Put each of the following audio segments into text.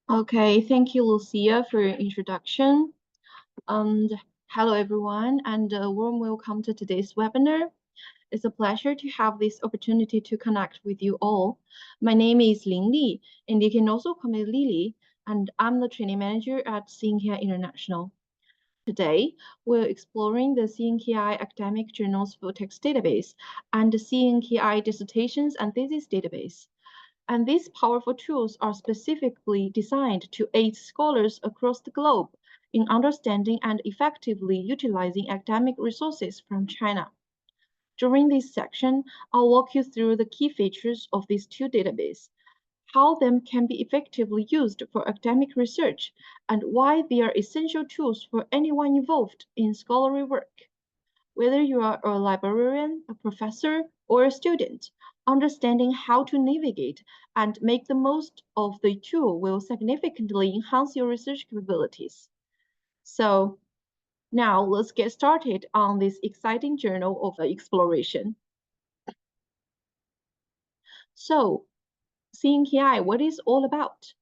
Okay, thank you, Lucia, for your introduction. And hello, everyone, and a warm welcome to today's webinar. It's a pleasure to have this opportunity to connect with you all. My name is Ling Li, and you can also call me Lily, and I'm the training manager at CNKI International. Today, we're exploring the CNKI Academic Journals Full Text Database and the CNKI Dissertations and Thesis Database. And these powerful tools are specifically designed to aid scholars across the globe in understanding and effectively utilizing academic resources from China. During this section, I'll walk you through the key features of these two databases, how them can be effectively used for academic research, and why they are essential tools for anyone involved in scholarly work. Whether you are a librarian, a professor, or a student, understanding how to navigate and make the most of the tool will significantly enhance your research capabilities. So now let's get started on this exciting journal of exploration. So CNKI, what is all about?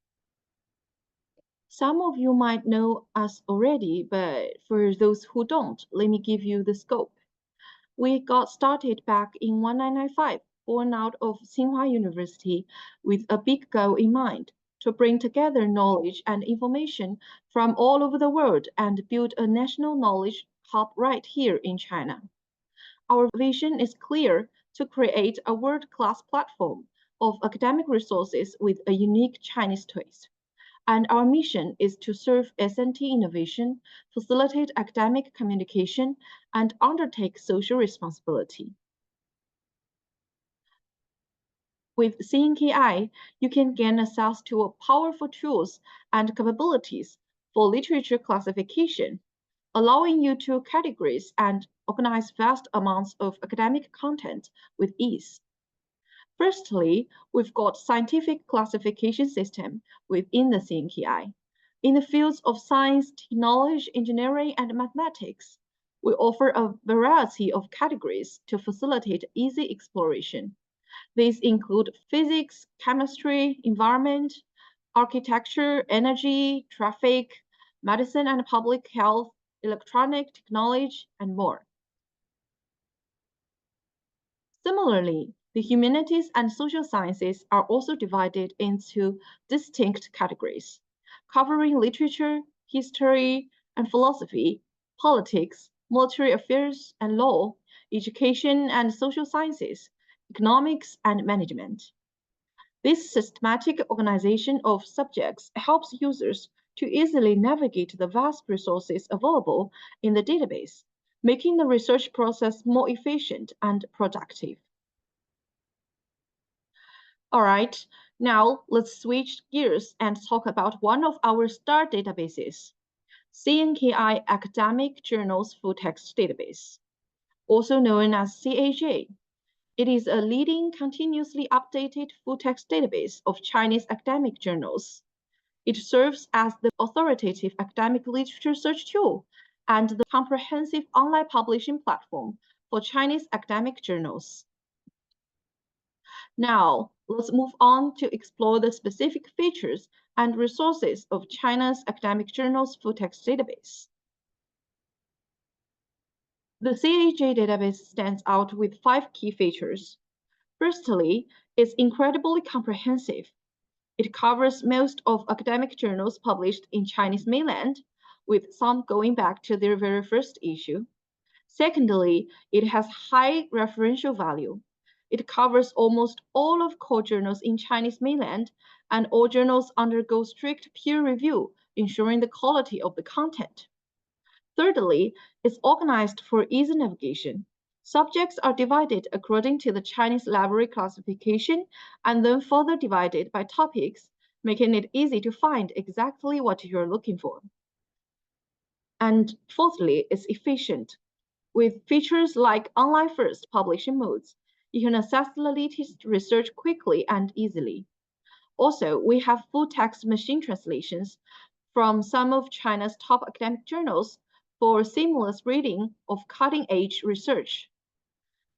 Some of you might know us already, but for those who don't, let me give you the scope. We got started back in 1995, born out of Tsinghua University with a big goal in mind to bring together knowledge and information from all over the world and build a national knowledge hub right here in China. Our vision is clear: to create a world-class platform of academic resources with a unique Chinese twist. And our mission is to serve S&T innovation, facilitate academic communication, and undertake social responsibility. With CNKI, you can gain access to powerful tools and capabilities for literature classification, allowing you to categorize and organize vast amounts of academic content with ease. Firstly, we've got scientific classification system within the CNKI. In the fields of science, technology, engineering, and mathematics, we offer a variety of categories to facilitate easy exploration. These include physics, chemistry, environment, architecture, energy, traffic, medicine and public health, electronic technology, and more. Similarly, the humanities and social sciences are also divided into distinct categories, covering literature, history and philosophy, politics, military affairs and law, education and social sciences, economics and management. This systematic organization of subjects helps users to easily navigate the vast resources available in the database, making the research process more efficient and productive. All right, now let's switch gears and talk about one of our star databases, CNKI Academic Journals Full Text Database, also known as CAJ. It is a leading, continuously updated full-text database of Chinese academic journals. It serves as the authoritative academic literature search tool and the comprehensive online publishing platform for Chinese academic journals. Now, let's move on to explore the specific features and resources of China's academic journals full-text database. The CAJ database stands out with 5 key features. Firstly, it's incredibly comprehensive. It covers most of academic journals published in Chinese mainland, with some going back to their very first issue. Secondly, it has high referential value. It covers almost all of core journals in Chinese mainland, and all journals undergo strict peer review, ensuring the quality of the content. Thirdly, it's organized for easy navigation. Subjects are divided according to the Chinese library classification and then further divided by topics, making it easy to find exactly what you're looking for. And fourthly, it's efficient. With features like online first publishing modes, you can access the latest research quickly and easily. Also, we have full text machine translations from some of China's top academic journals for seamless reading of cutting-edge research.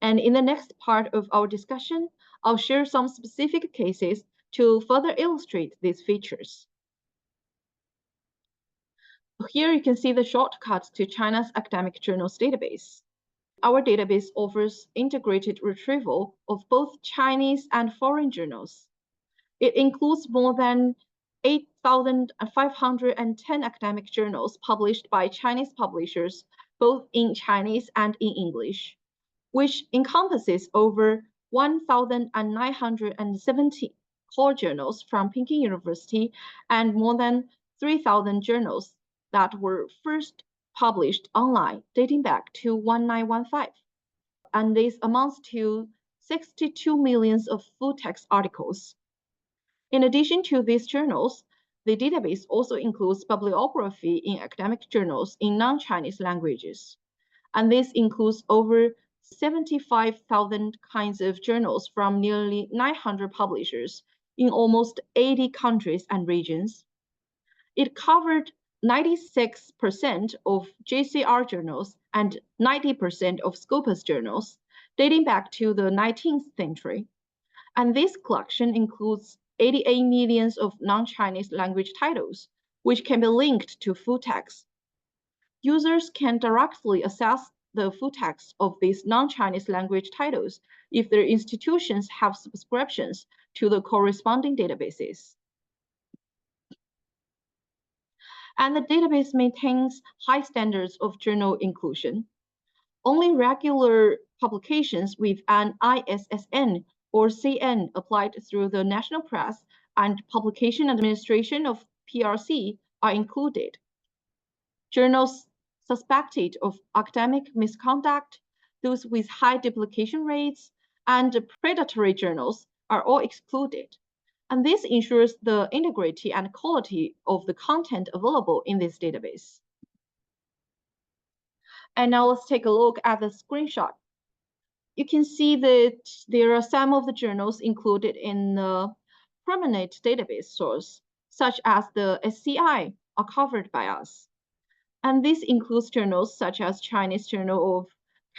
And in the next part of our discussion, I'll share some specific cases to further illustrate these features. Here you can see the shortcuts to China's academic journals database. Our database offers integrated retrieval of both Chinese and foreign journals. It includes more than 8,510 academic journals published by Chinese publishers, both in Chinese and in English, which encompasses over 1,970 core journals from Peking University and more than 3,000 journals that were first published online dating back to 1915. And this amounts to 62 millions of full-text articles. In addition to these journals, the database also includes bibliography in academic journals in non-Chinese languages. And this includes over 75,000 kinds of journals from nearly 900 publishers in almost 80 countries and regions. It covered 96% of JCR journals and 90% of Scopus journals, dating back to the 19th century. And this collection includes 88 millions of non-Chinese language titles, which can be linked to full text. Users can directly access the full text of these non-Chinese language titles if their institutions have subscriptions to the corresponding databases. And the database maintains high standards of journal inclusion. Only regular publications with an ISSN or CN applied through the National Press and Publication Administration of PRC are included. Journals suspected of academic misconduct, those with high duplication rates, and predatory journals are all excluded. And this ensures the integrity and quality of the content available in this database. And now let's take a look at the screenshot. You can see that there are some of the journals included in the permanent database source, such as the SCI, are covered by us. And this includes journals such as Chinese Journal of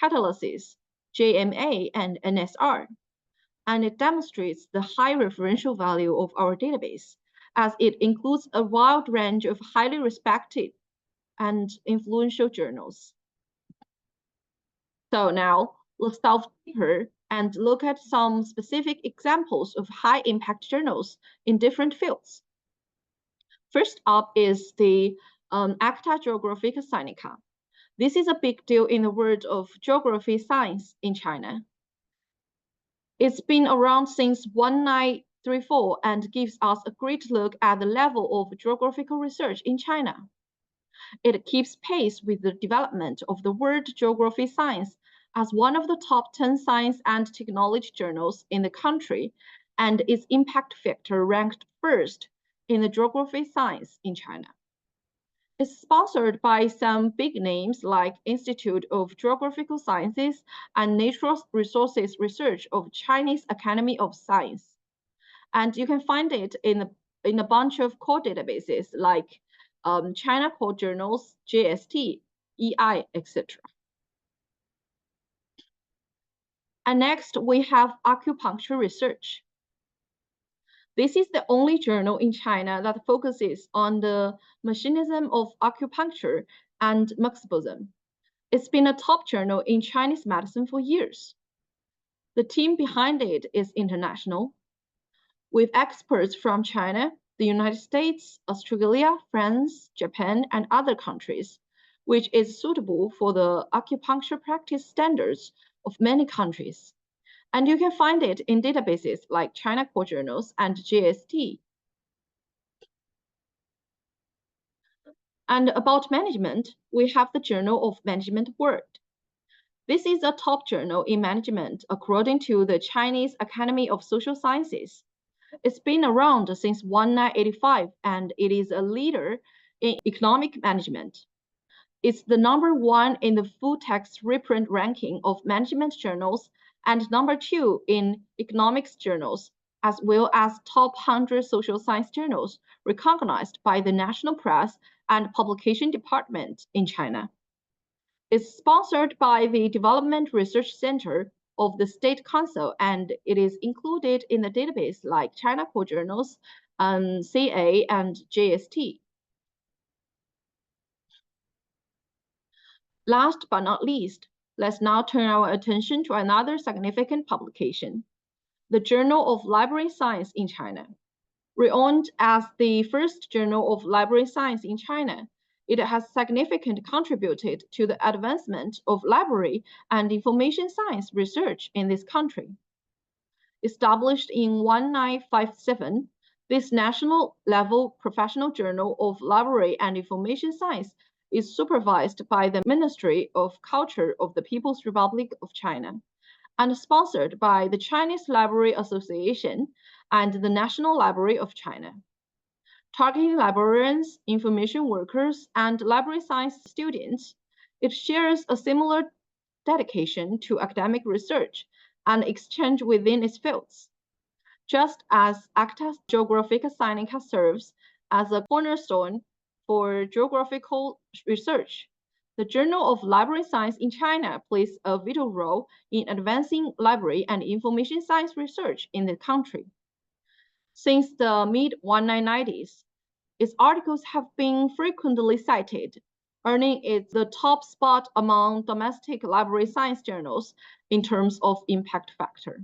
Catalysis, JMA, and NSR. And it demonstrates the high referential value of our database, as it includes a wide range of highly respected and influential journals. So now let's delve deeper and look at some specific examples of high impact journals in different fields. First up is the Acta Geographica Sinica. This is a big deal in the world of geography science in China. It's been around since 1934 and gives us a great look at the level of geographical research in China. It keeps pace with the development of the world geography science as one of the top 10 science and technology journals in the country, and its impact factor ranked first in the geography science in China. It's sponsored by some big names like Institute of Geographical Sciences and Natural Resources Research of Chinese Academy of Science. And you can find it in a bunch of core databases like China Core Journals, JST, EI, etc. And next, we have acupuncture research. This is the only journal in China that focuses on the mechanism of acupuncture and mechanism. It's been a top journal in Chinese medicine for years. The team behind it is international, with experts from China, the United States, Australia, France, Japan, and other countries, which is suitable for the acupuncture practice standards of many countries. And you can find it in databases like China Core Journals and JST. And about management, we have the Journal of Management World. This is a top journal in management according to the Chinese Academy of Social Sciences. It's been around since 1985 and it is a leader in economic management. It's the #1 in the full-text reprint ranking of management journals and #2 in economics journals, as well as top 100 social science journals recognized by the National Press and Publication Department in China. It's sponsored by the Development Research Center of the State Council, and it is included in the database like China Core Journals, CA, and JST. Last but not least, let's now turn our attention to another significant publication, the Journal of Library Science in China. Renowned as the first journal of library science in China, it has significantly contributed to the advancement of library and information science research in this country. Established in 1957, this national-level professional journal of library and information science is supervised by the Ministry of Culture of the People's Republic of China and sponsored by the Chinese Library Association and the National Library of China. Targeting librarians, information workers, and library science students, it shares a similar dedication to academic research and exchange within its fields. Just as Acta's Geographica Sinica serves as a cornerstone for geographical research, the Journal of Library Science in China plays a vital role in advancing library and information science research in the country. Since the mid-1990s, its articles have been frequently cited, earning it the top spot among domestic library science journals in terms of impact factor.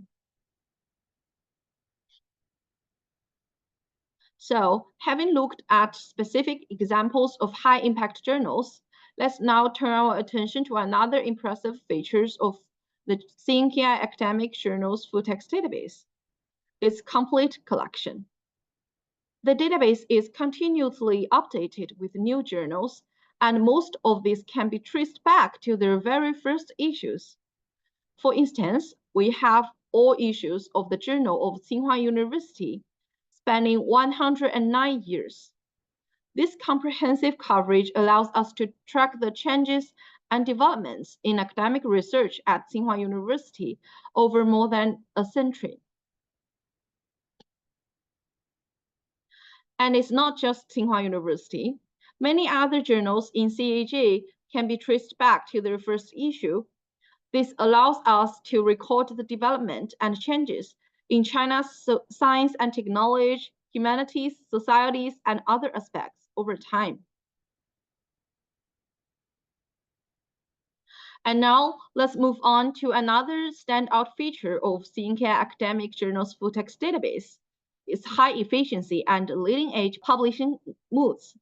So, having looked at specific examples of high-impact journals, let's now turn our attention to another impressive feature of the CNKI Academic Journals Full-Text Database, its complete collection. The database is continuously updated with new journals, and most of these can be traced back to their very first issues. For instance, we have all issues of the Journal of Tsinghua University, spanning 109 years. This comprehensive coverage allows us to track the changes and developments in academic research at Tsinghua University over more than a century. And it's not just Tsinghua University. Many other journals in CAJ can be traced back to their first issue. This allows us to record the development and changes in China's science and technology, humanities, societies, and other aspects over time. And now let's move on to another standout feature of CNKI Academic Journals Full-Text Database, its high efficiency and leading-edge publishing modes.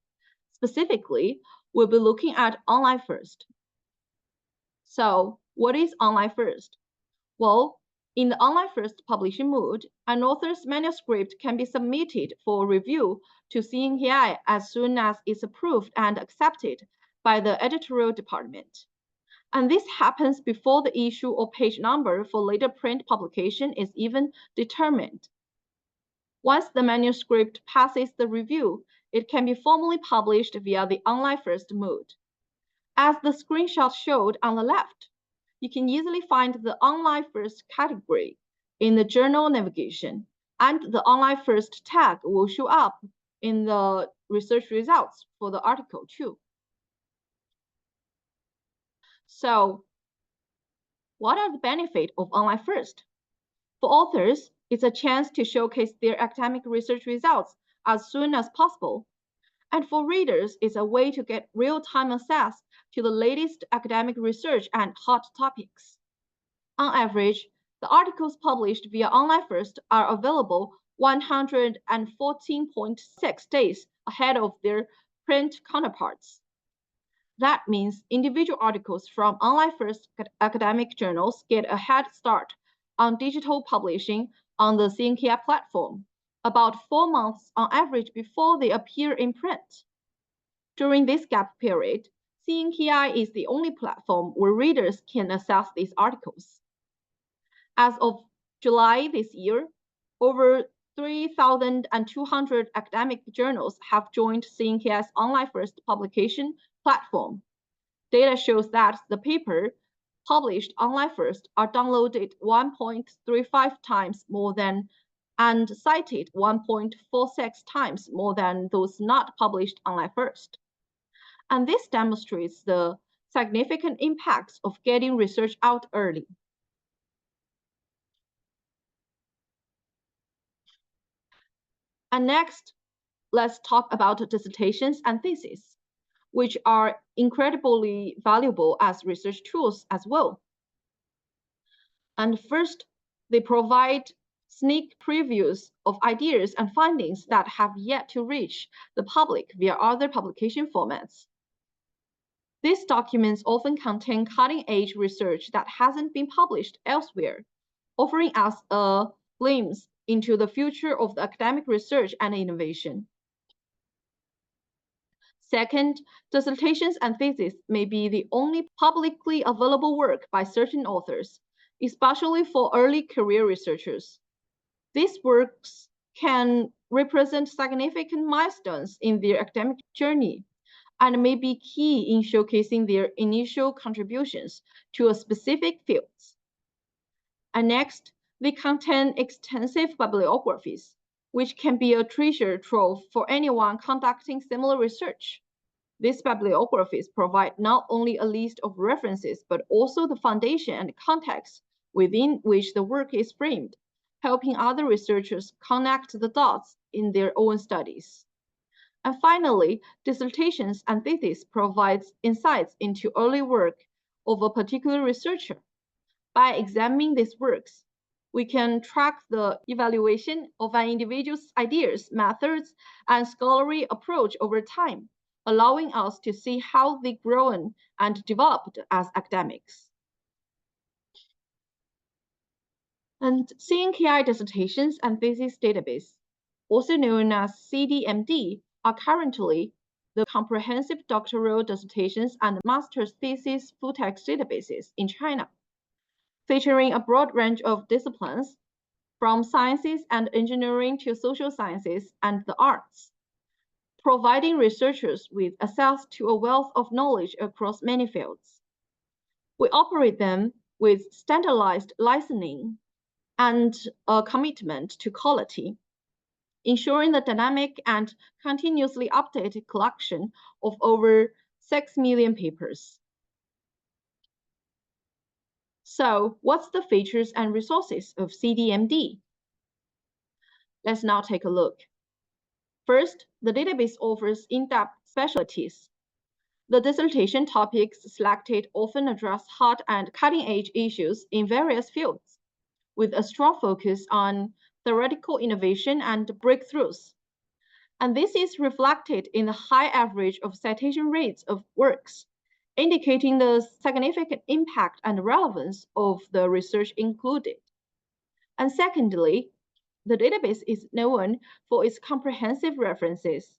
Specifically, we'll be looking at online first. So, what is online first? Well, in the online first publishing mode, an author's manuscript can be submitted for review to CNKI as soon as it's approved and accepted by the editorial department. And this happens before the issue or page number for later print publication is even determined. Once the manuscript passes the review, it can be formally published via the online first mode. As the screenshot showed on the left, you can easily find the online first category in the journal navigation, and the online first tag will show up in the research results for the article too. So, what are the benefits of online first? For authors, it's a chance to showcase their academic research results as soon as possible. And for readers, it's a way to get real-time access to the latest academic research and hot topics. On average, the articles published via Online First are available 114.6 days ahead of their print counterparts. That means individual articles from Online First academic journals get a head start on digital publishing on the CNKI platform, about 4 months on average before they appear in print. During this gap period, CNKI is the only platform where readers can access these articles. As of July this year, over 3,200 academic journals have joined CNKI's Online First publication platform. Data shows that the paper published online first are downloaded 1.35 times more than and cited 1.46 times more than those not published online first. And this demonstrates the significant impacts of getting research out early. And next, let's talk about dissertations and theses. which are incredibly valuable as research tools as well. And first, they provide sneak previews of ideas and findings that have yet to reach the public via other publication formats. These documents often contain cutting-edge research that hasn't been published elsewhere, offering us a glimpse into the future of the academic research and innovation. Second, dissertations and theses may be the only publicly available work by certain authors, especially for early career researchers. These works can represent significant milestones in their academic journey and may be key in showcasing their initial contributions to a specific field. And next, they contain extensive bibliographies, which can be a treasure trove for anyone conducting similar research. These bibliographies provide not only a list of references, but also the foundation and context within which the work is framed, helping other researchers connect the dots in their own studies. And finally, dissertations and theses provide insights into early work of a particular researcher. By examining these works, we can track the evaluation of an individual's ideas, methods, and scholarly approach over time, allowing us to see how they've grown and developed as academics. And CNKI dissertations and thesis database, also known as CDMD, are currently the comprehensive doctoral dissertations and master's thesis full-text databases in China, featuring a broad range of disciplines, from sciences and engineering to social sciences and the arts, providing researchers with access to a wealth of knowledge across many fields. We operate them with standardized licensing and a commitment to quality, ensuring the dynamic and continuously updated collection of over 6 million papers. So, what's the features and resources of CDMD? Let's now take a look. First, the database offers in-depth specialties. The dissertation topics selected often address hot and cutting-edge issues in various fields, with a strong focus on theoretical innovation and breakthroughs. And this is reflected in the high average of citation rates of works, indicating the significant impact and relevance of the research included. And secondly, the database is known for its comprehensive references.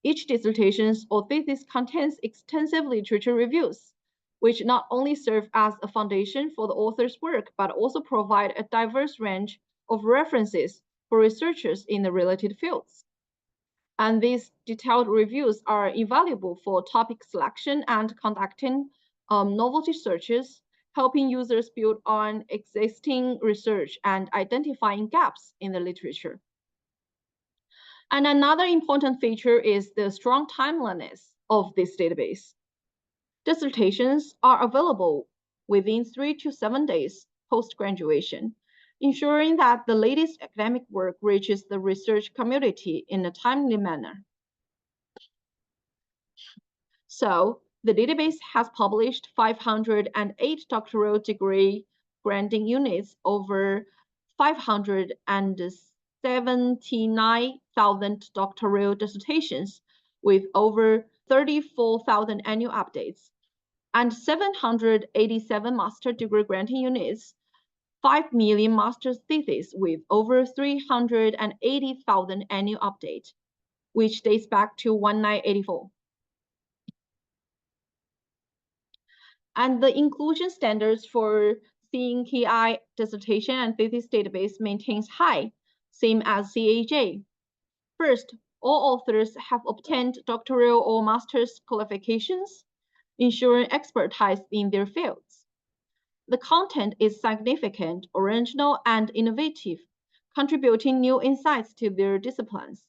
Each dissertation or thesis contains extensive literature reviews, which not only serve as a foundation for the author's work, but also provide a diverse range of references for researchers in the related fields. And these detailed reviews are invaluable for topic selection and conducting novelty searches, helping users build on existing research and identifying gaps in the literature. And another important feature is the strong timeliness of this database. Dissertations are available within 3 to 7 days post-graduation, ensuring that the latest academic work reaches the research community in a timely manner. So, the database has published 508 doctoral degree granting units over 579,000 doctoral dissertations with over 34,000 annual updates, and 787 master degree granting units, 5 million master's theses with over 380,000 annual update, which dates back to 1984. And the inclusion standards for CNKI dissertation and thesis database maintains high, same as CAJ. First, all authors have obtained doctoral or master's qualifications, ensuring expertise in their fields. The content is significant, original, and innovative, contributing new insights to their disciplines.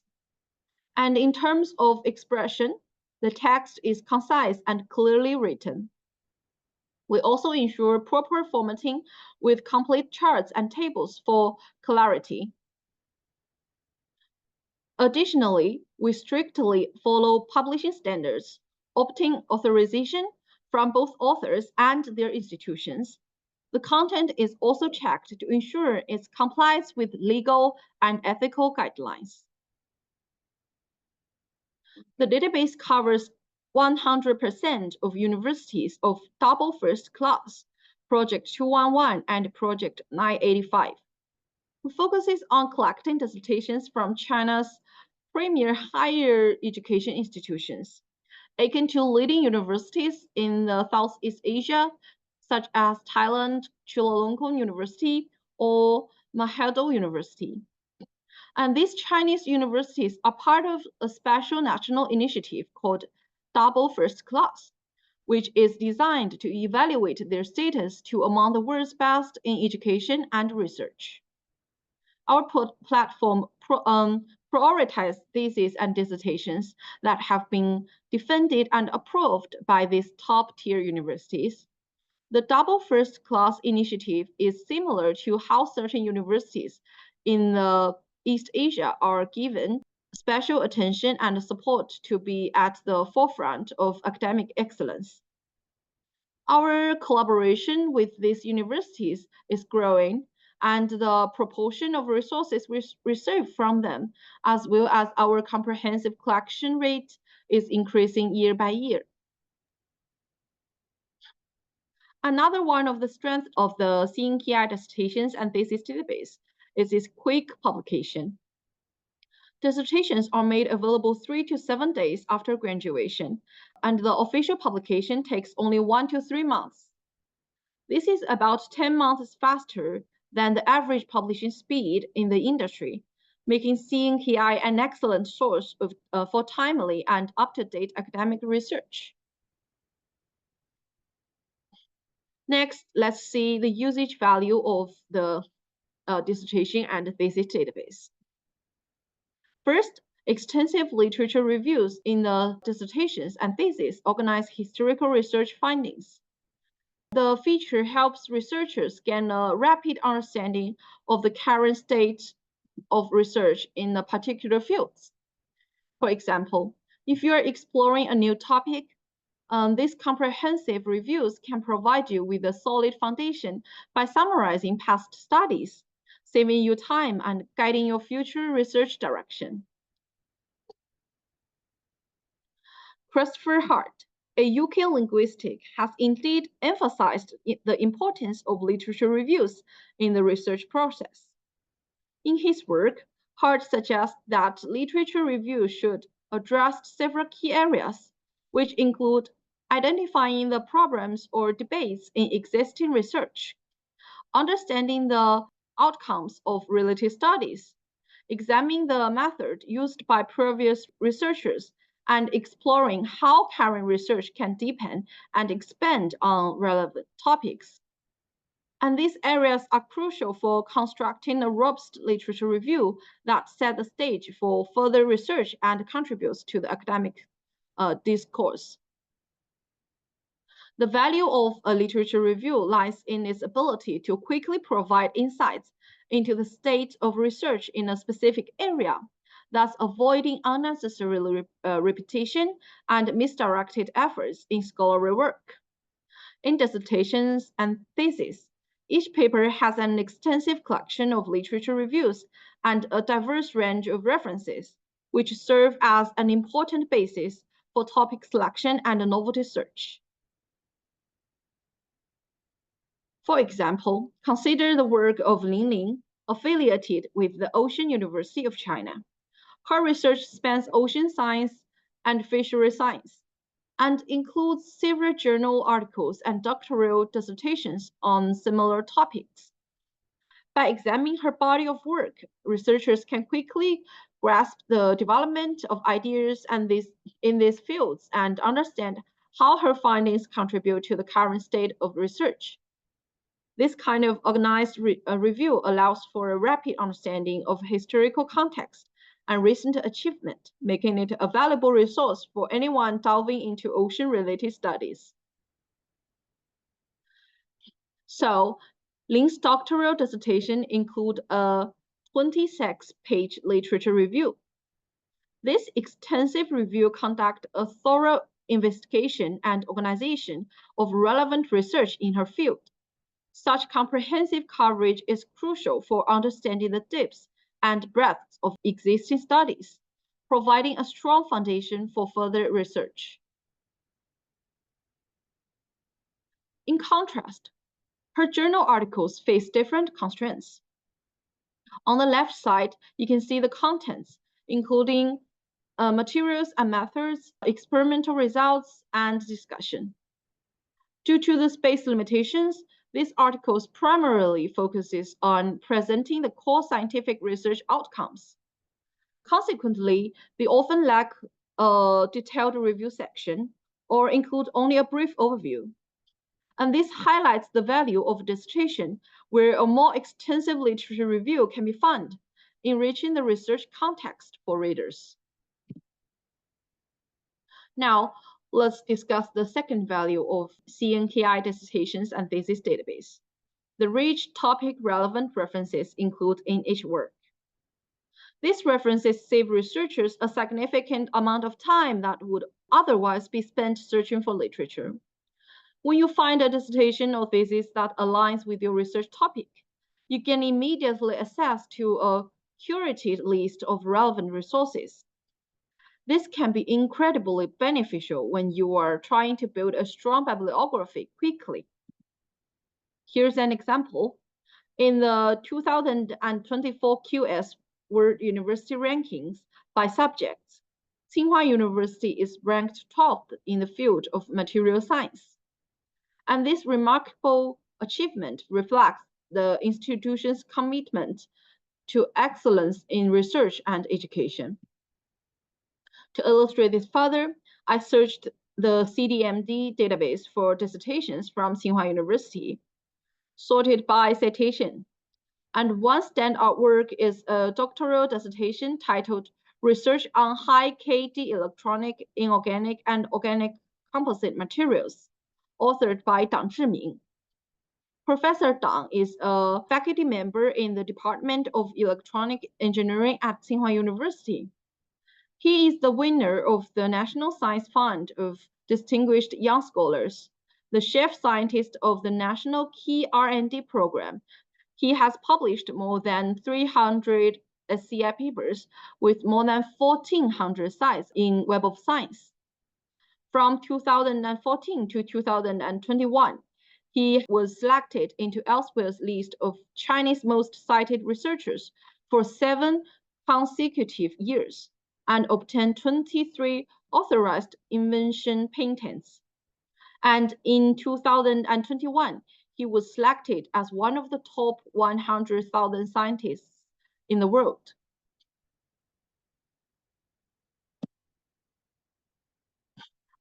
And in terms of expression, the text is concise and clearly written. We also ensure proper formatting with complete charts and tables for clarity. Additionally, we strictly follow publishing standards, obtain authorization from both authors and their institutions. The content is also checked to ensure it complies with legal and ethical guidelines. The database covers 100% of universities of double first class, Project 211 and Project 985. It focuses on collecting dissertations from China's premier higher education institutions, akin to leading universities in Southeast Asia, such as Thailand Chulalongkorn University or Mahidol University. And these Chinese universities are part of a special national initiative called Double First Class, which is designed to evaluate their status to among the world's best in education and research. Our platform prioritizes theses and dissertations that have been defended and approved by these top-tier universities. The double first class initiative is similar to how certain universities in East Asia are given special attention and support to be at the forefront of academic excellence. Our collaboration with these universities is growing, and the proportion of resources we receive from them, as well as our comprehensive collection rate, is increasing year by year. Another one of the strengths of the CNKI dissertations and thesis database is its quick publication. Dissertations are made available 3 to 7 days after graduation, and the official publication takes only 1 to 3 months. This is about 10 months faster than the average publishing speed in the industry, making CNKI an excellent source for timely and up-to-date academic research. Next, let's see the usage value of the dissertation and thesis database. First, extensive literature reviews in the dissertations and theses organize historical research findings. The feature helps researchers gain a rapid understanding of the current state of research in a particular fields. For example, if you are exploring a new topic, these comprehensive reviews can provide you with a solid foundation by summarizing past studies, saving you time and guiding your future research direction. Christopher Hart, a UK linguist, has indeed emphasized the importance of literature reviews in the research process. In his work, Hart suggests that literature review should address several key areas, which include identifying the problems or debates in existing research, understanding the outcomes of related studies, examining the method used by previous researchers, and exploring how current research can deepen and expand on relevant topics. And these areas are crucial for constructing a robust literature review that sets the stage for further research and contributes to the academic discourse. The value of a literature review lies in its ability to quickly provide insights into the state of research in a specific area, thus avoiding unnecessary repetition and misdirected efforts in scholarly work. In dissertations and theses, each paper has an extensive collection of literature reviews and a diverse range of references, which serve as an important basis for topic selection and novelty search. For example, consider the work of Lin Ling, affiliated with the Ocean University of China. Her research spans ocean science and fishery science, and includes several journal articles and doctoral dissertations on similar topics. By examining her body of work, researchers can quickly grasp the development of ideas in these fields and understand how her findings contribute to the current state of research. This kind of organized review allows for a rapid understanding of historical context and recent achievement, making it a valuable resource for anyone delving into ocean-related studies. So, Lin's doctoral dissertation includes a 26-page literature review. This extensive review conducts a thorough investigation and organization of relevant research in her field. Such comprehensive coverage is crucial for understanding the depths and breadth of existing studies, providing a strong foundation for further research. In contrast, her journal articles face different constraints. On the left side, you can see the contents, including materials and methods, experimental results, and discussion. Due to the space limitations, these articles primarily focuses on presenting the core scientific research outcomes. Consequently, they often lack a detailed review section or include only a brief overview. And this highlights the value of dissertation, where a more extensive literature review can be found, enriching the research context for readers. Now, let's discuss the second value of CNKI dissertations and thesis database. The rich topic-relevant references included in each work. These references save researchers a significant amount of time that would otherwise be spent searching for literature. When you find a dissertation or thesis that aligns with your research topic, you can immediately access to a curated list of relevant resources. This can be incredibly beneficial when you are trying to build a strong bibliography quickly. Here's an example. In the 2024 QS World University Rankings by subjects, Tsinghua University is ranked 12th in the field of material science. And this remarkable achievement reflects the institution's commitment to excellence in research and education. To illustrate this further, I searched the CDMD database for dissertations from Tsinghua University, sorted by citation. And one standout work is a doctoral dissertation titled Research on High KD Electronic, Inorganic, and Organic Composite Materials, authored by Dang Zhiming. Professor Dang is a faculty member in the Department of Electronic Engineering at Tsinghua University. He is the winner of the National Science Fund of Distinguished Young Scholars, the chief scientist of the National Key R&D Program. He has published more than 300 SCI papers with more than 1,400 sites in Web of Science. From 2014 to 2021, he was selected into Elsewhere's list of Chinese most cited researchers for 7 consecutive years, and obtained 23 authorized invention patents. And in 2021, he was selected as one of the top 100,000 scientists in the world.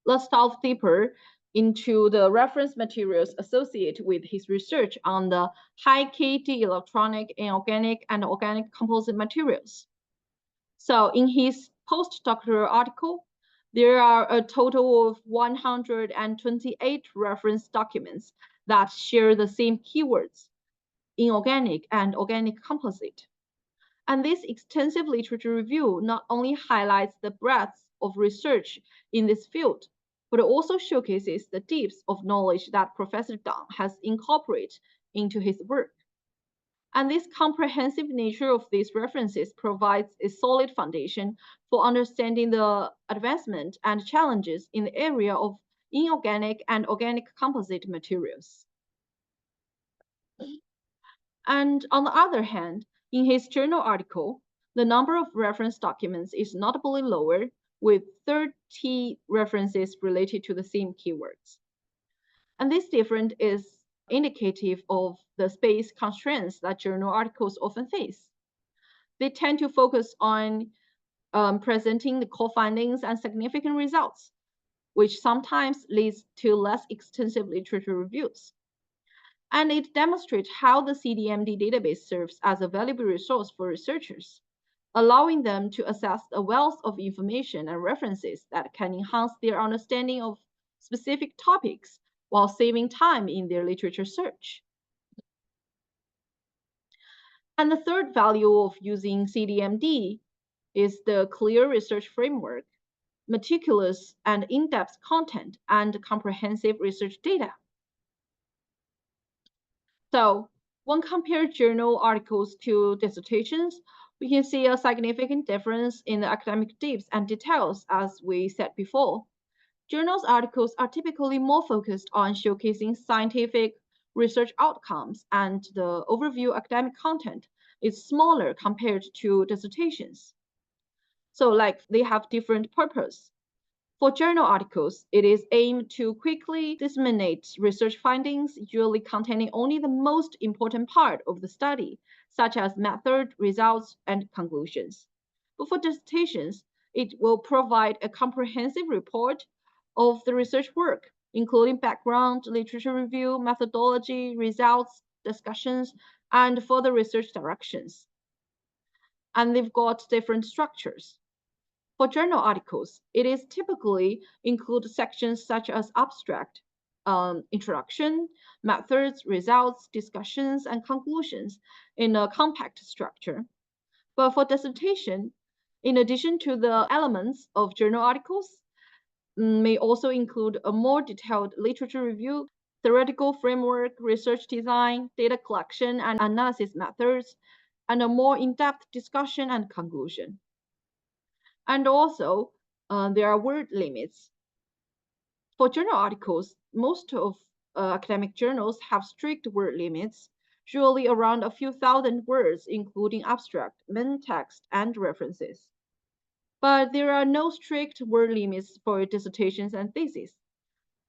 Let's delve deeper into the reference materials associated with his research on the high KD electronic, inorganic, and organic composite materials. So in his postdoctoral article, there are a total of 128 reference documents that share the same keywords, inorganic and organic composite. And this extensive literature review not only highlights the breadth of research in this field, but also showcases the depths of knowledge that Professor Dang has incorporated into his work. And this comprehensive nature of these references provides a solid foundation for understanding the advancement and challenges in the area of inorganic and organic composite materials. And on the other hand, in his journal article, the number of reference documents is notably lower, with 30 references related to the same keywords. And this difference is indicative of the space constraints that journal articles often face. They tend to focus on presenting the core findings and significant results, which sometimes leads to less extensive literature reviews. And it demonstrates how the CDMD database serves as a valuable resource for researchers, allowing them to access a wealth of information and references that can enhance their understanding of specific topics while saving time in their literature search. And the third value of using CDMD is the clear research framework. meticulous and in-depth content, and comprehensive research data. So when compared journal articles to dissertations, we can see a significant difference in the academic depth and details, as we said before. Journals articles are typically more focused on showcasing scientific research outcomes, and the overview academic content is smaller compared to dissertations. So like they have different purpose. For journal articles, it is aimed to quickly disseminate research findings, usually containing only the most important part of the study, such as method, results, and conclusions. But for dissertations, it will provide a comprehensive report of the research work, including background, literature review, methodology, results, discussions, and further research directions. And they've got different structures. For journal articles, it is typically include sections such as abstract, introduction, methods, results, discussions, and conclusions in a compact structure. But for dissertation, in addition to the elements of journal articles, may also include a more detailed literature review, theoretical framework, research design, data collection and analysis methods, and a more in-depth discussion and conclusion. And also, there are word limits. For journal articles, most of academic journals have strict word limits, usually around a few thousand words, including abstract, main text, and references. But there are no strict word limits for dissertations and theses,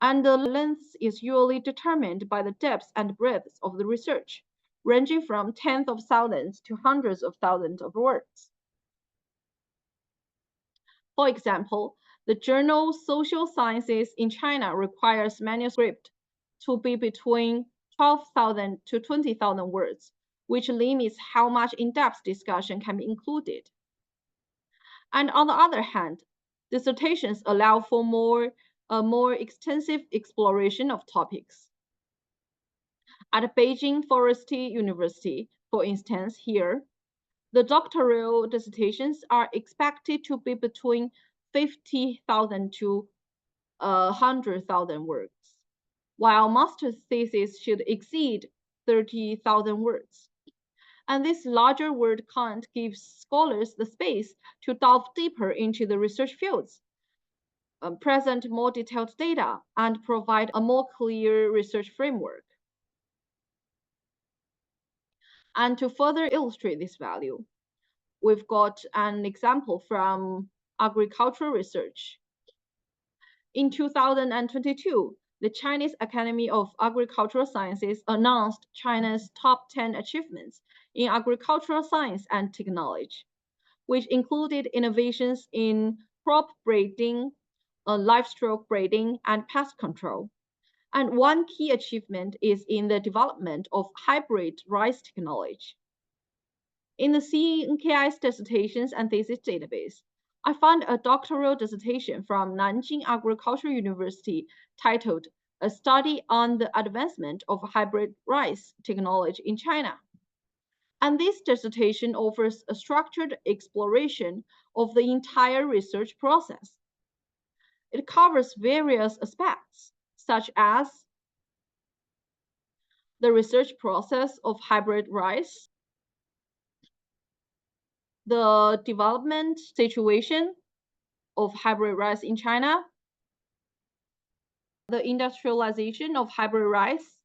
and the length is usually determined by the depth and breadth of the research, ranging from tens of thousands to hundreds of thousands of words. For example, the journal Social Sciences in China requires manuscript to be between 12,000 to 20,000 words, which limits how much in-depth discussion can be included. And on the other hand, dissertations allow for a more extensive exploration of topics. At Beijing Forestry University, for instance, here, the doctoral dissertations are expected to be between 50,000 to 100,000 words, while master's thesis should exceed 30,000 words. And this larger word count gives scholars the space to delve deeper into the research fields, present more detailed data, and provide a more clear research framework. And to further illustrate this value, we've got an example from agricultural research. In 2022, the Chinese Academy of Agricultural Sciences announced China's top 10 achievements in agricultural science and technology, which included innovations in crop breeding, livestock breeding, and pest control. And one key achievement is in the development of hybrid rice technology. In the CNKI's dissertations and thesis database, I found a doctoral dissertation from Nanjing Agricultural University titled A Study on the Advancement of Hybrid Rice Technology in China. And this dissertation offers a structured exploration of the entire research process. It covers various aspects, such as the research process of hybrid rice, the development situation of hybrid rice in China, the industrialization of hybrid rice,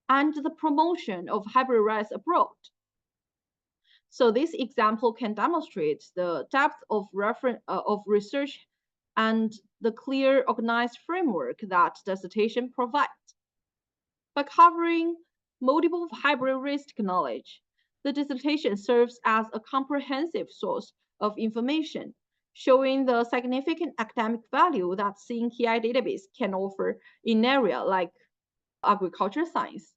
and the promotion of hybrid rice abroad. So this example can demonstrate the depth of research and the clear organized framework that dissertation provides. By covering multiple hybrid rice technology, the dissertation serves as a comprehensive source of information, showing the significant academic value that CNKI database can offer in an area like agriculture science.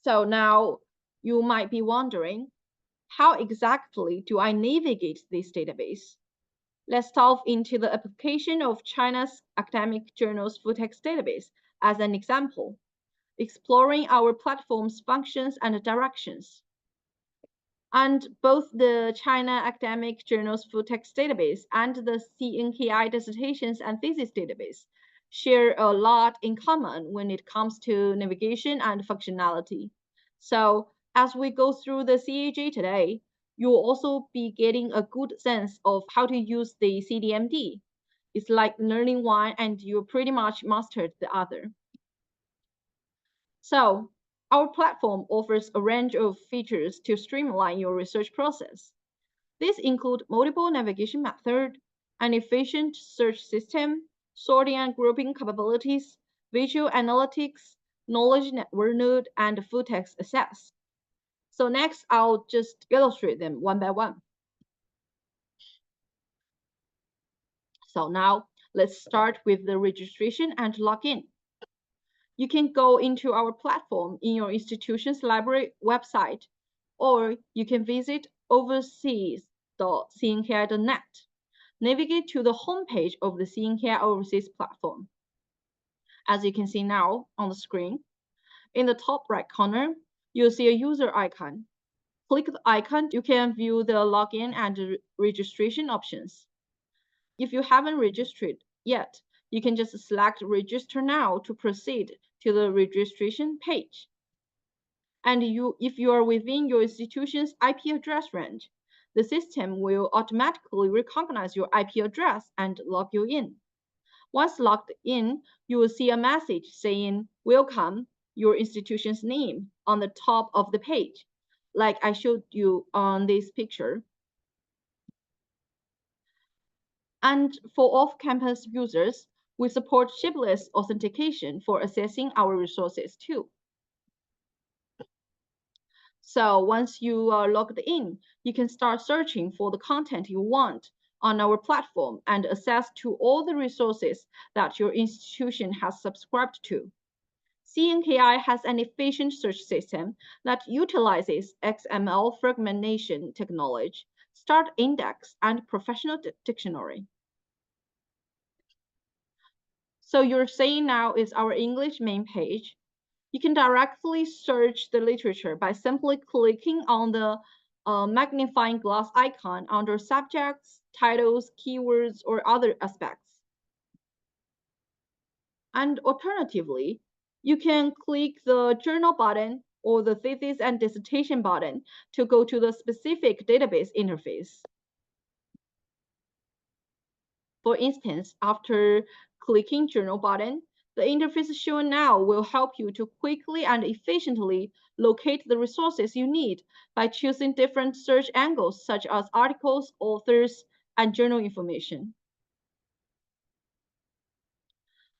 So now you might be wondering, how exactly do I navigate this database? Let's delve into the application of China's academic journals full-text database as an example, exploring our platform's functions and directions. And both the China Academic Journals Full Text Database and the CNKI Dissertations and Thesis Database share a lot in common when it comes to navigation and functionality. So as we go through the CAJ today, you'll also be getting a good sense of how to use the CDMD. It's like learning one and you pretty much mastered the other. So our platform offers a range of features to streamline your research process. These include multiple navigation methods, an efficient search system, sorting and grouping capabilities, visual analytics, knowledge network node, and full text access. So next, I'll just illustrate them one by one. So now let's start with the registration and login. You can go into our platform in your institution's library website, or you can visit overseas.cnki.net. Navigate to the homepage of the CNKI Overseas platform. As you can see now on the screen, in the top right corner, you'll see a user icon. Click the icon, you can view the login and registration options. If you haven't registered yet, you can just select register now to proceed to the registration page. And if you are within your institution's IP address range, the system will automatically recognize your IP address and log you in. Once logged in, you will see a message saying, "Welcome, your institution's name" on the top of the page, like I showed you on this picture. And for off-campus users, we support shipless authentication for accessing our resources too. So once you are logged in, you can start searching for the content you want on our platform and access to all the resources that your institution has subscribed to. CNKI has an efficient search system that utilizes XML fragmentation technology, start index, and professional dictionary. So you're saying now is our English main page. You can directly search the literature by simply clicking on the magnifying glass icon under subjects, titles, keywords, or other aspects. And alternatively, you can click the journal button or the thesis and dissertation button to go to the specific database interface. For instance, after clicking journal button, the interface shown now will help you to quickly and efficiently locate the resources you need by choosing different search angles such as articles, authors, and journal information.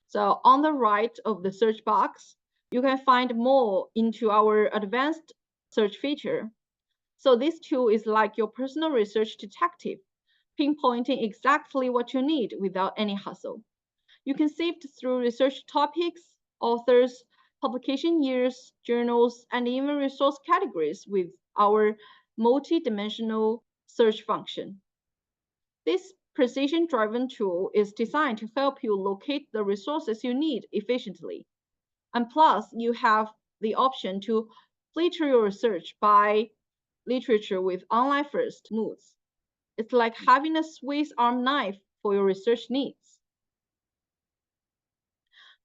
So on the right of the search box, you can find more into our advanced search feature. So this tool is like your personal research detective, pinpointing exactly what you need without any hassle. You can sift through research topics, authors, publication years, journals, and even resource categories with our multi-dimensional search function. This precision-driven tool is designed to help you locate the resources you need efficiently. And plus, you have the option to filter your search by literature with online first modes. It's like having a Swiss arm knife for your research needs.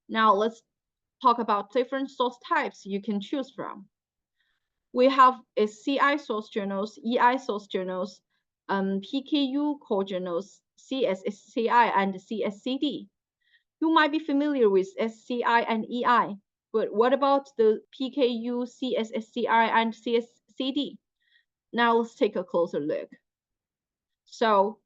Now let's talk about different source types you can choose from. We have a CI source journals, EI source journals, PKU core journals, CSSCI, and CSCD. You might be familiar with SCI and EI, but what about the PKU, CSSCI, and CSCD? Now let's take a closer look. So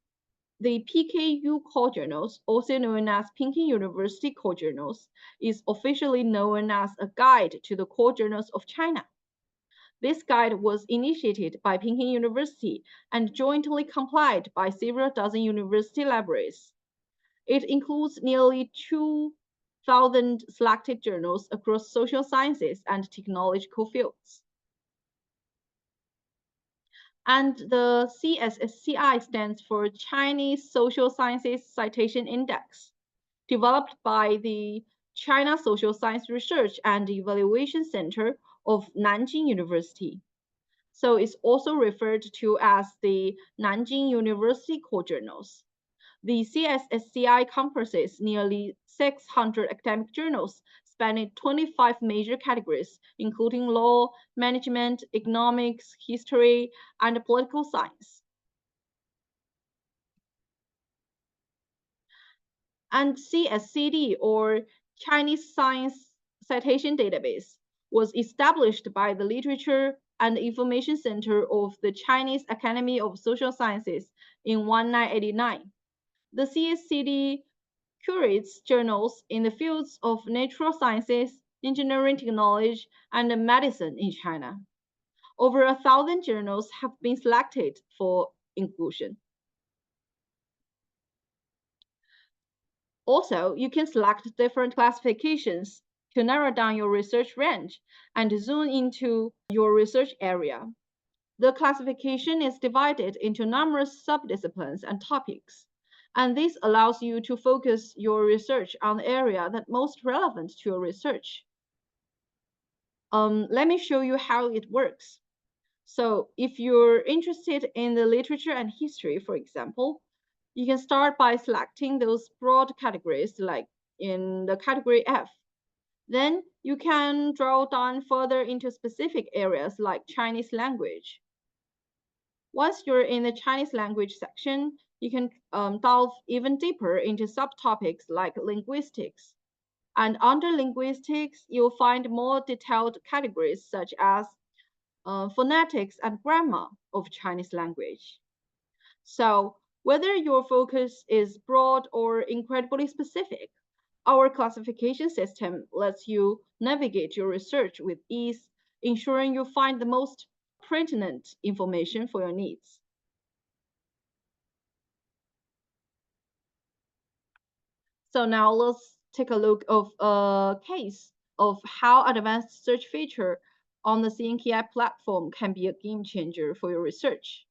the PKU core journals, also known as Peking University core journals, is officially known as a guide to the core journals of China. This guide was initiated by Peking University and jointly compiled by several dozen university libraries. It includes nearly 2,000 selected journals across social sciences and technological fields. And the CSSCI stands for Chinese Social Sciences Citation Index, developed by the China Social Science Research and Evaluation Center of Nanjing University. So it's also referred to as the Nanjing University Core Journals. The CSSCI comprises nearly 600 academic journals spanning 25 major categories, including law, management, economics, history, and political science. And CSCD, or Chinese Science Citation Database, was established by the Literature and Information Center of the Chinese Academy of Social Sciences in 1989. The CSCD curates journals in the fields of natural sciences, engineering technology, and medicine in China. Over 1,000 journals have been selected for inclusion. Also, you can select different classifications to narrow down your research range and zoom into your research area. The classification is divided into numerous subdisciplines and topics, and this allows you to focus your research on the area that's most relevant to your research. Let me show you how it works. So if you're interested in the literature and history, for example, you can start by selecting those broad categories like in the category F. Then you can draw down further into specific areas like Chinese language. Once you're in the Chinese language section, you can delve even deeper into subtopics like linguistics. And under linguistics, you'll find more detailed categories such as phonetics and grammar of Chinese language. So whether your focus is broad or incredibly specific, our classification system lets you navigate your research with ease, ensuring you find the most pertinent information for your needs. So now let's take a look of a case of how advanced search feature on the CNKI platform can be a game changer for your research.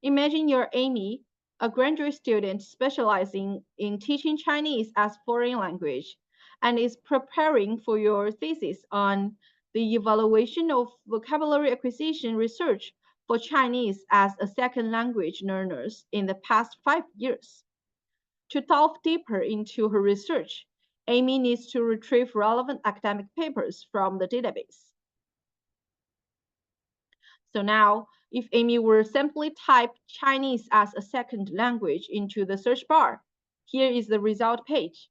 Imagine you're Amy, a graduate student specializing in teaching Chinese as foreign language, and is preparing for your thesis on the evaluation of vocabulary acquisition research for Chinese as a second language learners in the past 5 years. To delve deeper into her research, Amy needs to retrieve relevant academic papers from the database. So now, if Amy were simply type Chinese as a second language into the search bar, here is the result page.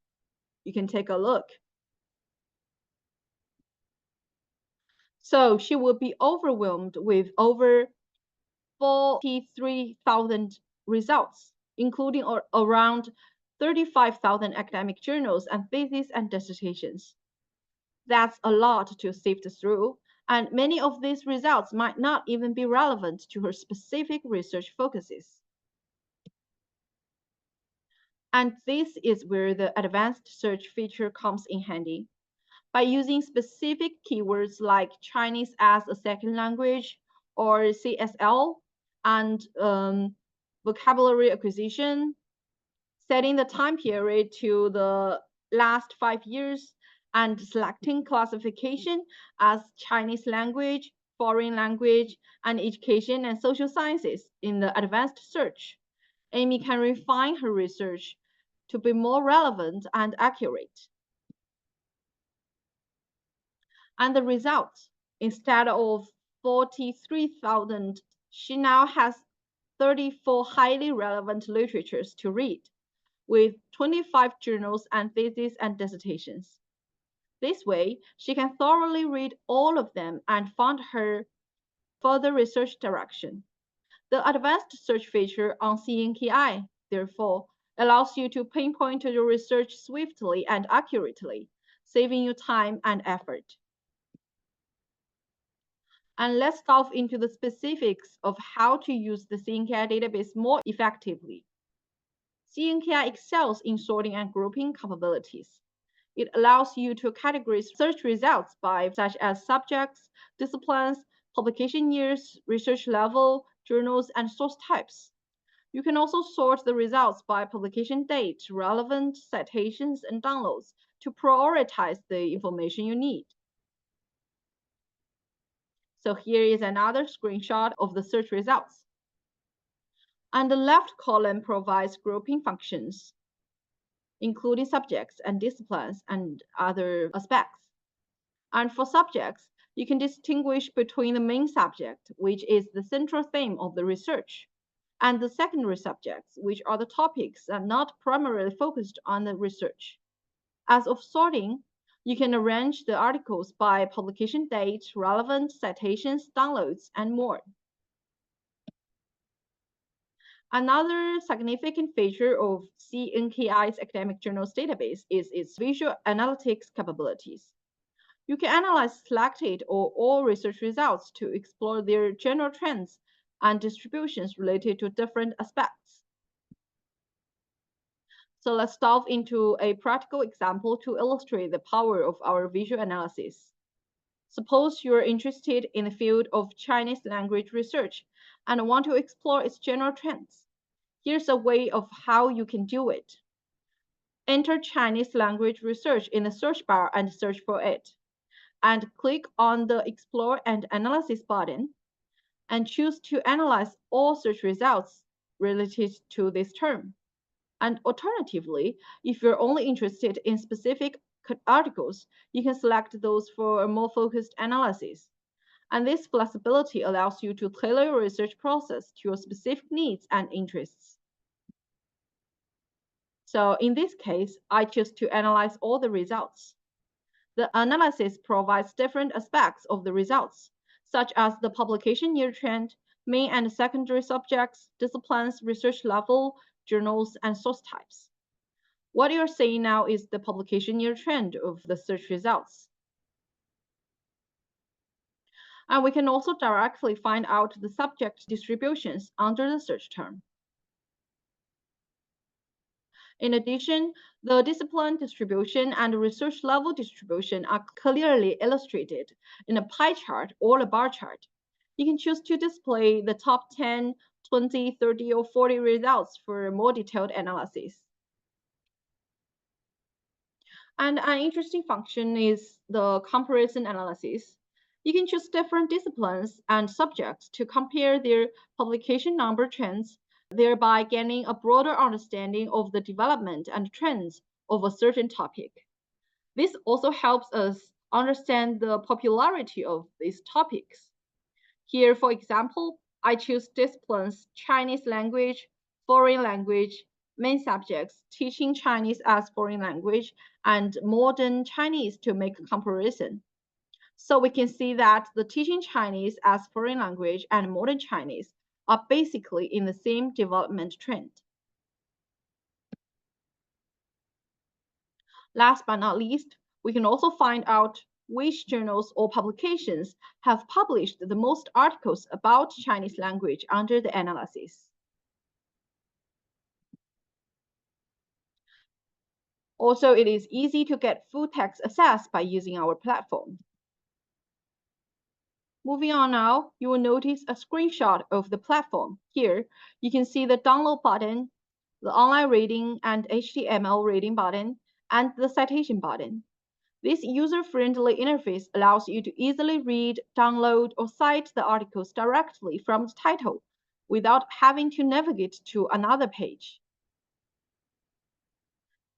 You can take a look. So she will be overwhelmed with over 43,000 results, including around 35,000 academic journals and theses and dissertations. That's a lot to sift through, and many of these results might not even be relevant to her specific research focuses. And this is where the advanced search feature comes in handy. By using specific keywords like Chinese as a second language or CSL and vocabulary acquisition, setting the time period to the last 5 years, and selecting classification as Chinese language, foreign language, and education and social sciences in the advanced search, Amy can refine her research to be more relevant and accurate. And the result, instead of 43,000, she now has 34 highly relevant literatures to read, with 25 journals and theses and dissertations. This way, she can thoroughly read all of them and find her further research direction. The advanced search feature on CNKI, therefore, allows you to pinpoint your research swiftly and accurately, saving you time and effort. And let's delve into the specifics of how to use the CNKI database more effectively. CNKI excels in sorting and grouping capabilities. It allows you to categorize search results by such as subjects, disciplines, publication years, research level, journals, and source types. You can also sort the results by publication date, relevant citations, and downloads to prioritize the information you need. So here is another screenshot of the search results. And the left column provides grouping functions, including subjects and disciplines and other aspects. And for subjects, you can distinguish between the main subject, which is the central theme of the research, and the secondary subjects, which are the topics that are not primarily focused on the research. As of sorting, you can arrange the articles by publication date, relevant citations, downloads, and more. Another significant feature of CNKI's academic journals database is its visual analytics capabilities. You can analyze selected or all research results to explore their general trends and distributions related to different aspects. So let's delve into a practical example to illustrate the power of our visual analysis. Suppose you're interested in the field of Chinese language research and want to explore its general trends. Here's a way of how you can do it. Enter Chinese language research in the search bar and search for it. And click on the Explore and Analysis button and choose to analyze all search results related to this term. And alternatively, if you're only interested in specific articles, you can select those for a more focused analysis. And this flexibility allows you to tailor your research process to your specific needs and interests. So in this case, I choose to analyze all the results. The analysis provides different aspects of the results, such as the publication year trend, main and secondary subjects, disciplines, research level, journals, and source types. What you're seeing now is the publication year trend of the search results. And we can also directly find out the subject distributions under the search term. In addition, the discipline distribution and research level distribution are clearly illustrated in a pie chart or a bar chart. You can choose to display the top 10, 20, 30, or 40 results for more detailed analysis. And an interesting function is the comparison analysis. You can choose different disciplines and subjects to compare their publication number trends, thereby gaining a broader understanding of the development and trends of a certain topic. This also helps us understand the popularity of these topics. Here, for example, I choose disciplines Chinese language, foreign language, main subjects, teaching Chinese as foreign language, and modern Chinese to make a comparison. So we can see that the teaching Chinese as foreign language and modern Chinese are basically in the same development trend. Last but not least, we can also find out which journals or publications have published the most articles about Chinese language under the analysis. Also, it is easy to get full text access by using our platform. Moving on now, you will notice a screenshot of the platform. Here, you can see the download button, the online reading and HTML reading button, and the citation button. This user-friendly interface allows you to easily read, download, or cite the articles directly from the title without having to navigate to another page.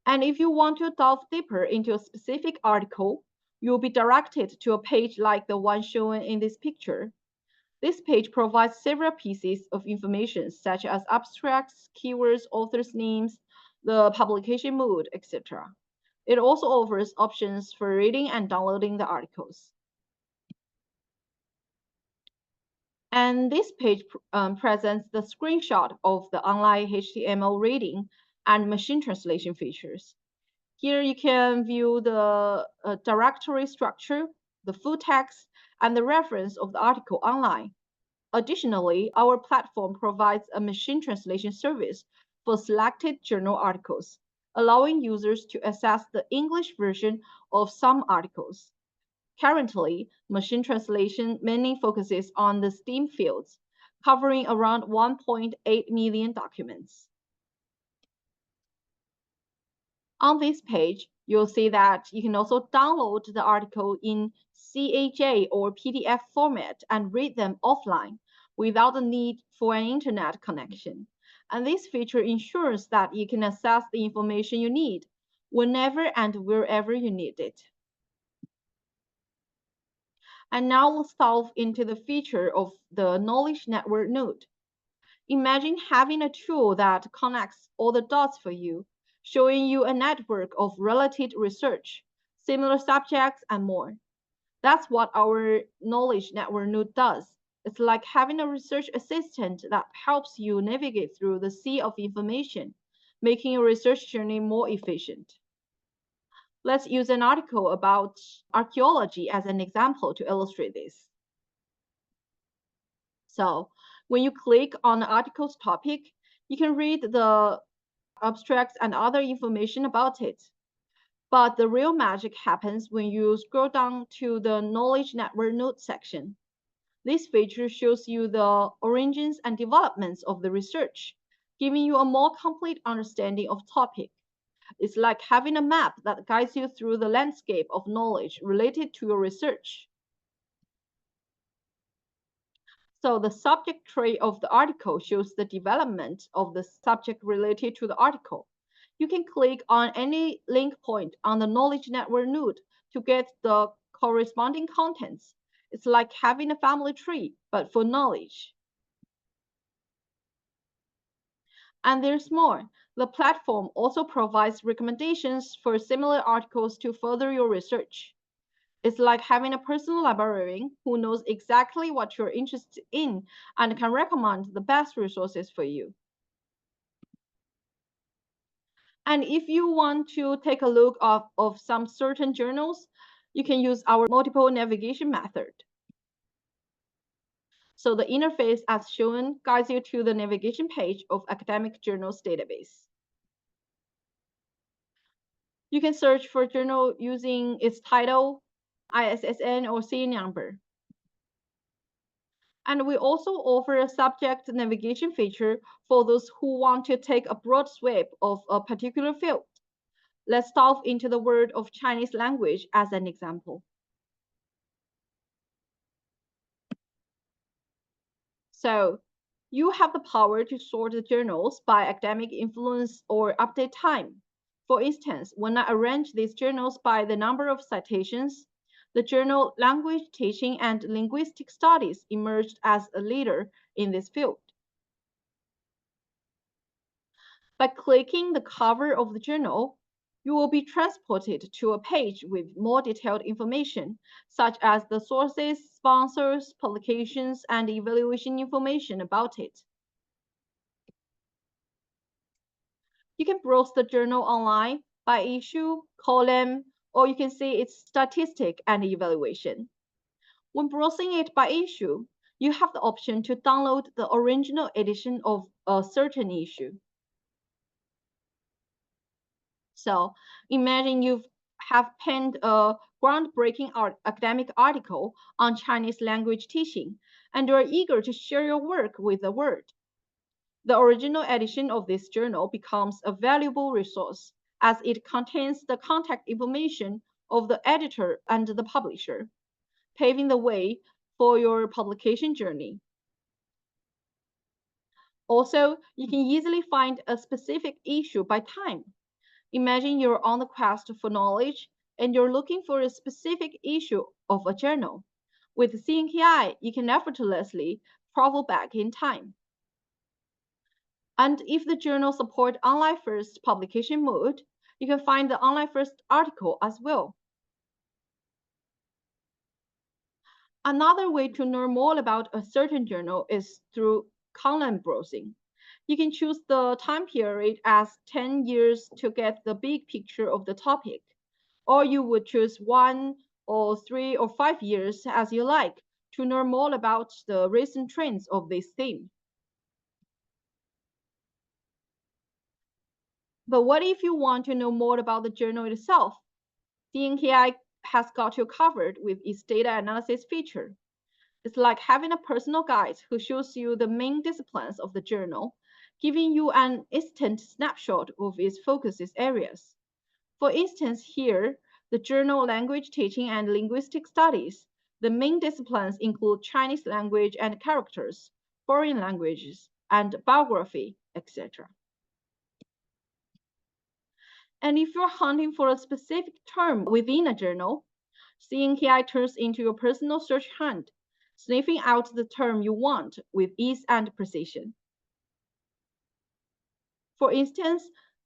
And if you want to delve deeper into a specific article, you'll be directed to a page like the one shown in this picture. This page provides several pieces of information such as abstracts, keywords, authors' names, the publication mode, etc. It also offers options for reading and downloading the articles. And this page presents the screenshot of the online HTML reading and machine translation features. Here you can view the directory structure, the full text, and the reference of the article online. Additionally, our platform provides a machine translation service for selected journal articles, allowing users to access the English version of some articles. Currently, machine translation mainly focuses on the STEAM fields, covering around 1.8 million documents. On this page, You'll see that you can also download the article in CHA or PDF format and read them offline without the need for an internet connection. And this feature ensures that you can access the information you need whenever and wherever you need it. And now let's delve into the feature of the knowledge network node. Imagine having a tool that connects all the dots for you, showing you a network of related research, similar subjects, and more. That's what our knowledge network node does. It's like having a research assistant that helps you navigate through the sea of information, making your research journey more efficient. Let's use an article about archaeology as an example to illustrate this. So when you click on the article's topic, you can read the abstracts and other information about it. But the real magic happens when you scroll down to the Knowledge Network Notes section. This feature shows you the origins and developments of the research, giving you a more complete understanding of topic. It's like having a map that guides you through the landscape of knowledge related to your research. So the subject tree of the article shows the development of the subject related to the article. You can click on any link point on the knowledge network node to get the corresponding contents. It's like having a family tree, but for knowledge. And there's more. The platform also provides recommendations for similar articles to further your research. It's like having a personal librarian who knows exactly what you're interested in and can recommend the best resources for you. And if you want to take a look of some certain journals, you can use our multiple navigation method. So the interface as shown guides you to the navigation page of academic journals database. You can search for journal using its title, ISSN, or CN number. And we also offer a subject navigation feature for those who want to take a broad sweep of a particular field. Let's delve into the world of Chinese language as an example. So you have the power to sort the journals by academic influence or update time. For instance, when I arrange these journals by the number of citations, the journal Language Teaching and Linguistic Studies emerged as a leader in this field. By clicking the cover of the journal, you will be transported to a page with more detailed information, such as the sources, sponsors, publications, and evaluation information about it. You can browse the journal online by issue, column, or you can see its statistic and evaluation. When browsing it by issue, you have the option to download the original edition of a certain issue. So imagine you have penned a groundbreaking academic article on Chinese language teaching, and you're eager to share your work with the world. The original edition of this journal becomes a valuable resource as it contains the contact information of the editor and the publisher, paving the way for your publication journey. Also, you can easily find a specific issue by time. Imagine you're on the quest for knowledge and you're looking for a specific issue of a journal. With CNKI, you can effortlessly travel back in time. And if the journal supports online first publication mode, you can find the online first article as well. Another way to learn more about a certain journal is through column browsing. You can choose the time period as 10 years to get the big picture of the topic, or you would choose 1 or 3 or 5 years as you like to learn more about the recent trends of this theme. But what if you want to know more about the journal itself? CNKI has got you covered with its data analysis feature. It's like having a personal guide who shows you the main disciplines of the journal, giving you an instant snapshot of its focus areas. For instance, here, the journal Language Teaching and Linguistic Studies. The main disciplines include Chinese language and characters, foreign languages, and biography, etc. And if you're hunting for a specific term within a journal, CNKI turns into your personal search hunt, sniffing out the term you want with ease and precision. For instance,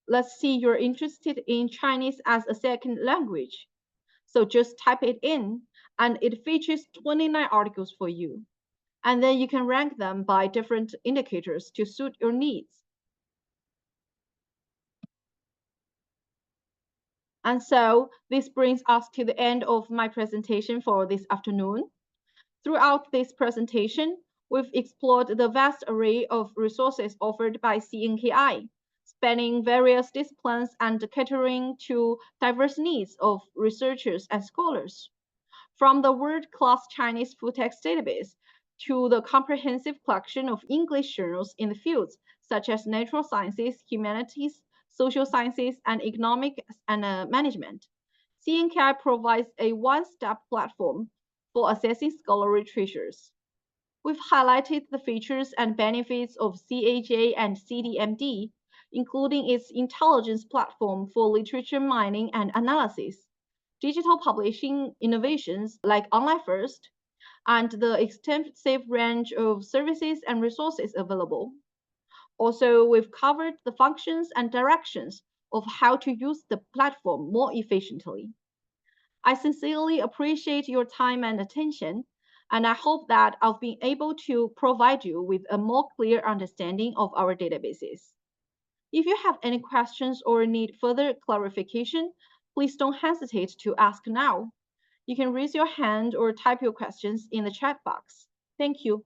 let's see you're interested in Chinese as a second language. So just type it in, and it features 29 articles for you. And then you can rank them by different indicators to suit your needs. And so this brings us to the end of my presentation for this afternoon. Throughout this presentation, we've explored the vast array of resources offered by CNKI, spanning various disciplines and catering to diverse needs of researchers and scholars. From the world-class Chinese full text database to the comprehensive collection of English journals in the fields such as natural sciences, humanities, social sciences, and economics and management, CNKI provides a one-stop platform for assessing scholarly treasures. We've highlighted the features and benefits of CAJ and CDMD, including its intelligence platform for literature mining and analysis, digital publishing innovations like Online First, and the extensive range of services and resources available. Also, we've covered the functions and directions of how to use the platform more efficiently. I sincerely appreciate your time and attention, and I hope that I've been able to provide you with a more clear understanding of our databases. If you have any questions or need further clarification, please don't hesitate to ask now. You can raise your hand or type your questions in the chat box. Thank you.